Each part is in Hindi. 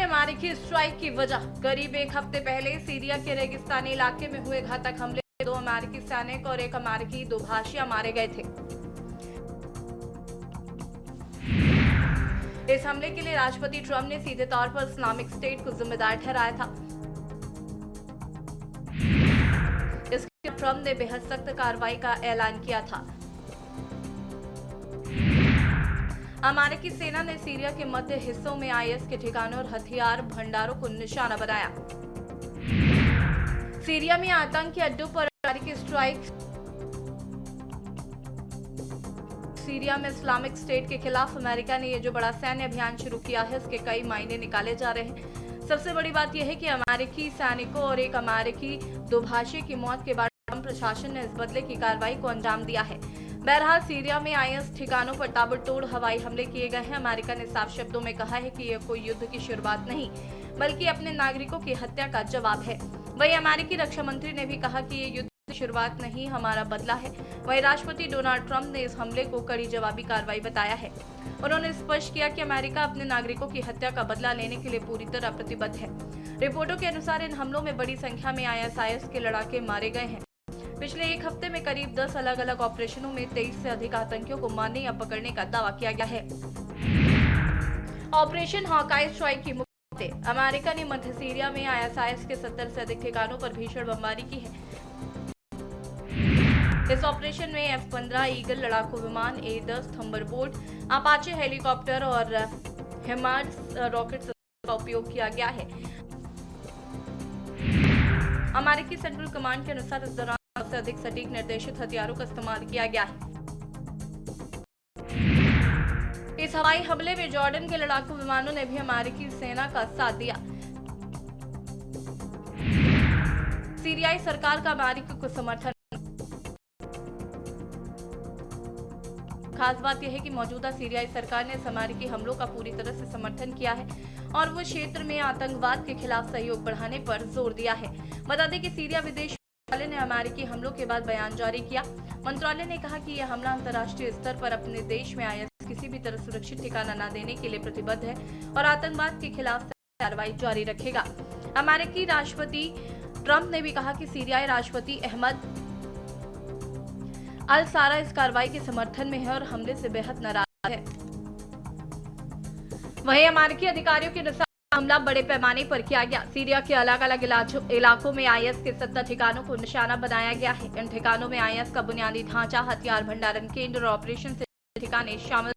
में अमेरिकी स्ट्राइक की वजह। करीब एक हफ्ते पहले सीरिया के रेगिस्तानी इलाके में हुए घातक हमले में 2 अमेरिकी सैनिक और 1 अमेरिकी दुभाषिया मारे गए थे। इस हमले के लिए राष्ट्रपति ट्रंप ने सीधे तौर पर इस्लामिक स्टेट को जिम्मेदार ठहराया था। इसके बाद ट्रंप ने बेहद सख्त कार्रवाई का ऐलान किया था। अमेरिकी सेना ने सीरिया के मध्य हिस्सों में आईएस के ठिकानों और हथियार भंडारों को निशाना बनाया। सीरिया में आतंकी अड्डों पर अमेरिकी स्ट्राइक। सीरिया में इस्लामिक स्टेट के खिलाफ अमेरिका ने ये जो बड़ा सैन्य अभियान शुरू किया है, इसके कई मायने निकाले जा रहे हैं। सबसे बड़ी बात यह है कि अमेरिकी सैनिकों और 1 अमेरिकी दुभाषी की मौत के बाद ट्रंप प्रशासन ने इस बदले की कार्रवाई को अंजाम दिया है। बहरहाल सीरिया में आईएस ठिकानों पर ताबड़तोड़ हवाई हमले किए गए हैं। अमेरिका ने साफ शब्दों में कहा है कि यह कोई युद्ध की शुरुआत नहीं, बल्कि अपने नागरिकों की हत्या का जवाब है। वहीं अमेरिकी रक्षा मंत्री ने भी कहा कि ये युद्ध की शुरुआत नहीं, हमारा बदला है। वहीं राष्ट्रपति डोनाल्ड ट्रंप ने इस हमले को कड़ी जवाबी कार्रवाई बताया है। उन्होंने स्पष्ट किया कि अमेरिका अपने नागरिकों की हत्या का बदला लेने के लिए पूरी तरह प्रतिबद्ध है। रिपोर्टों के अनुसार इन हमलों में बड़ी संख्या में आईएस के लड़ाके मारे गए हैं। पिछले एक हफ्ते में करीब 10 अलग अलग ऑपरेशनों में 23 से अधिक आतंकियों को मारने या पकड़ने का दावा किया गया है। ऑपरेशन हॉकाई स्ट्राइक की मुख्य बातें। अमेरिका ने मध्य सीरिया में आईएस के 70 से अधिक ठिकानों पर भीषण बमबारी की है। इस ऑपरेशन में F-15 ईगल लड़ाकू विमान, A-10 थंडरबोल्ट, अपाचे हेलीकॉप्टर और हिमार्स रॉकेट का उपयोग किया गया है। अमेरिकी सेंट्रल कमांड के अनुसार इस दौरान सबसे अधिक सटीक निर्देशित हथियारों का इस्तेमाल किया गया है। इस हवाई हमले में जॉर्डन के लड़ाकू विमानों ने भी अमेरिकी सेना का साथ दिया। सीरियाई सरकार का अमेरिका को समर्थन। खास बात यह है कि मौजूदा सीरियाई सरकार ने इस अमेरिकी हमलों का पूरी तरह से समर्थन किया है और वो क्षेत्र में आतंकवाद के खिलाफ सहयोग बढ़ाने पर जोर दिया है। बता दें कि सीरिया विदेश मंत्रालय ने अमेरिकी हमलों के बाद बयान जारी किया। मंत्रालय ने कहा कि यह हमला अंतर्राष्ट्रीय स्तर पर अपने देश में आईएस किसी भी तरह सुरक्षित ठिकाना न देने के लिए प्रतिबद्ध है और आतंकवाद के खिलाफ कार्रवाई जारी रखेगा। अमेरिकी राष्ट्रपति ट्रंप ने भी कहा कि सीरियाई राष्ट्रपति अहमद अल सारा इस कार्रवाई के समर्थन में है और हमले से बेहद नाराज है। वहीं अमेरिकी अधिकारियों के अनुसार हमला बड़े पैमाने पर किया गया। सीरिया के अलग अलग इलाकों में आईएस के 70 ठिकानों को निशाना बनाया गया है। इन ठिकानों में आईएस का बुनियादी ढांचा, हथियार भंडारण केंद्र और ऑपरेशन से ठिकाने शामिल।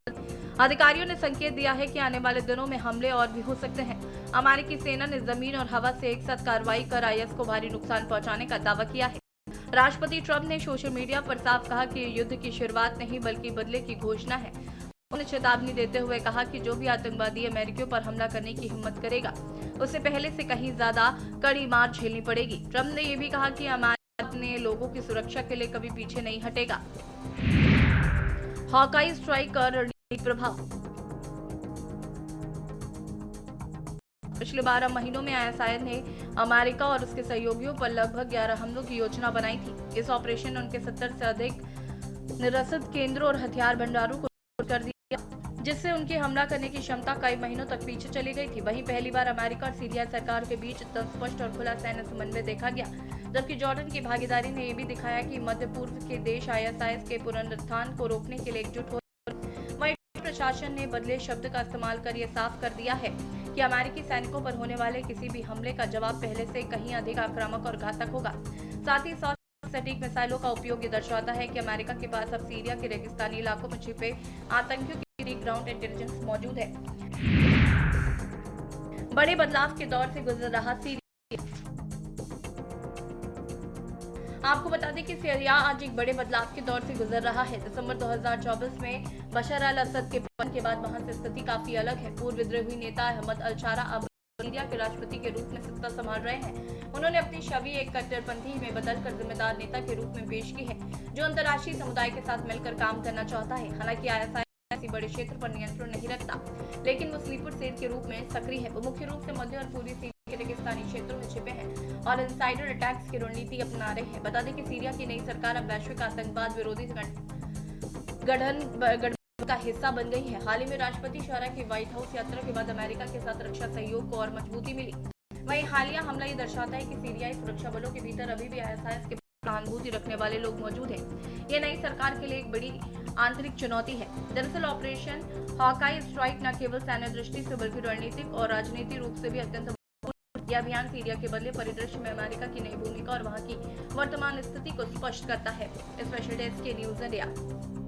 अधिकारियों ने संकेत दिया है कि आने वाले दिनों में हमले और भी हो सकते हैं। अमेरिकी सेना ने जमीन और हवा से एक साथ कार्रवाई कर आईएस को भारी नुकसान पहुंचाने का दावा किया है। राष्ट्रपति ट्रंप ने सोशल मीडिया पर साफ कहा कि ये युद्ध की शुरुआत नहीं, बल्कि बदले की घोषणा है। उन्होंने चेतावनी देते हुए कहा कि जो भी आतंकवादी अमेरिकियों पर हमला करने की हिम्मत करेगा, उसे पहले से कहीं ज्यादा कड़ी मार झेलनी पड़ेगी। ट्रंप ने यह भी कहा कि अमेरिका अपने लोगों की सुरक्षा के लिए कभी पीछे नहीं हटेगा। हॉकाई स्ट्राइक का रणनीतिक प्रभाव। पिछले 12 महीनों में आईएस ने अमेरिका और उसके सहयोगियों पर लगभग 11 हमलों की योजना बनाई थी। इस ऑपरेशन ने उनके 70 से अधिक निरसद केंद्रों और हथियार भंडारों को कर दिया, जिससे उनकी हमला करने की क्षमता कई महीनों तक पीछे चली गई थी। वहीं पहली बार अमेरिका और सीरिया सरकार के बीच इतना स्पष्ट और खुला सैन्य समन्वय देखा गया, जबकि जॉर्डन की भागीदारी ने यह भी दिखाया कि मध्य पूर्व के देश आईएस के पुनरुत्थान को रोकने के लिए एकजुट हो। वहीं प्रशासन ने बदले शब्द का इस्तेमाल कर यह साफ कर दिया है कि अमेरिकी सैनिकों पर होने वाले किसी भी हमले का जवाब पहले से कहीं अधिक आक्रामक और घातक होगा। साथ ही सटीक मिसाइलों का उपयोग ये दर्शाता है कि अमेरिका के पास अब सीरिया के रेगिस्तानी इलाकों में छिपे आतंकियों की ग्राउंड इंटेलिजेंस मौजूद है। बड़े बदलाव के दौर से गुजर रहा सीरिया। आपको बता दें कि सीरिया आज एक बड़े बदलाव के दौर से गुजर रहा है। दिसंबर 2024 में बशर अल असद के पतन के बाद वहां से स्थिति काफी अलग है। पूर्व विद्रोही नेता अहमद अल शारा अब सीरिया के राष्ट्रपति के रूप में सत्ता संभाल रहे हैं। उन्होंने अपनी छवि एक कट्टरपंथी में बदलकर जिम्मेदार नेता के रूप में पेश की है, जो अंतर्राष्ट्रीय समुदाय के साथ मिलकर काम करना चाहता है। हालांकि आईएस ऐसी बड़े क्षेत्र पर नियंत्रण नहीं रखता, लेकिन वो स्लीपर सेल के रूप में सक्रिय है। वो मुख्य रूप से मध्य और पूर्वी सीरिया के रेगिस्तानी क्षेत्रों में छिपे हैं और इनसाइडर अटैक्स की रणनीति अपना रहे हैं। बता दें कि सीरिया की नई सरकार अब वैश्विक आतंकवाद विरोधी गठन का हिस्सा बन गई है। हाल ही में राष्ट्रपति शारा की व्हाइट हाउस यात्रा के बाद अमेरिका के साथ रक्षा सहयोग को और मजबूती मिली। वहीं हालिया हमला ये दर्शाता है कि सीरियाई सुरक्षा बलों के भीतर अभी भी ISIS के सहानुभूति रखने वाले लोग मौजूद हैं। ये नई सरकार के लिए एक बड़ी आंतरिक चुनौती है। दरअसल ऑपरेशन हॉकाई स्ट्राइक न केवल सैन्य दृष्टि से बल्कि रणनीतिक और राजनीतिक रूप से भी अत्यंत यह अभियान सीरिया के बदले परिदृश्य में अमेरिका की नई भूमिका और वहां की वर्तमान स्थिति को स्पष्ट करता है। स्पेशल डेस्क के न्यूज इंडिया।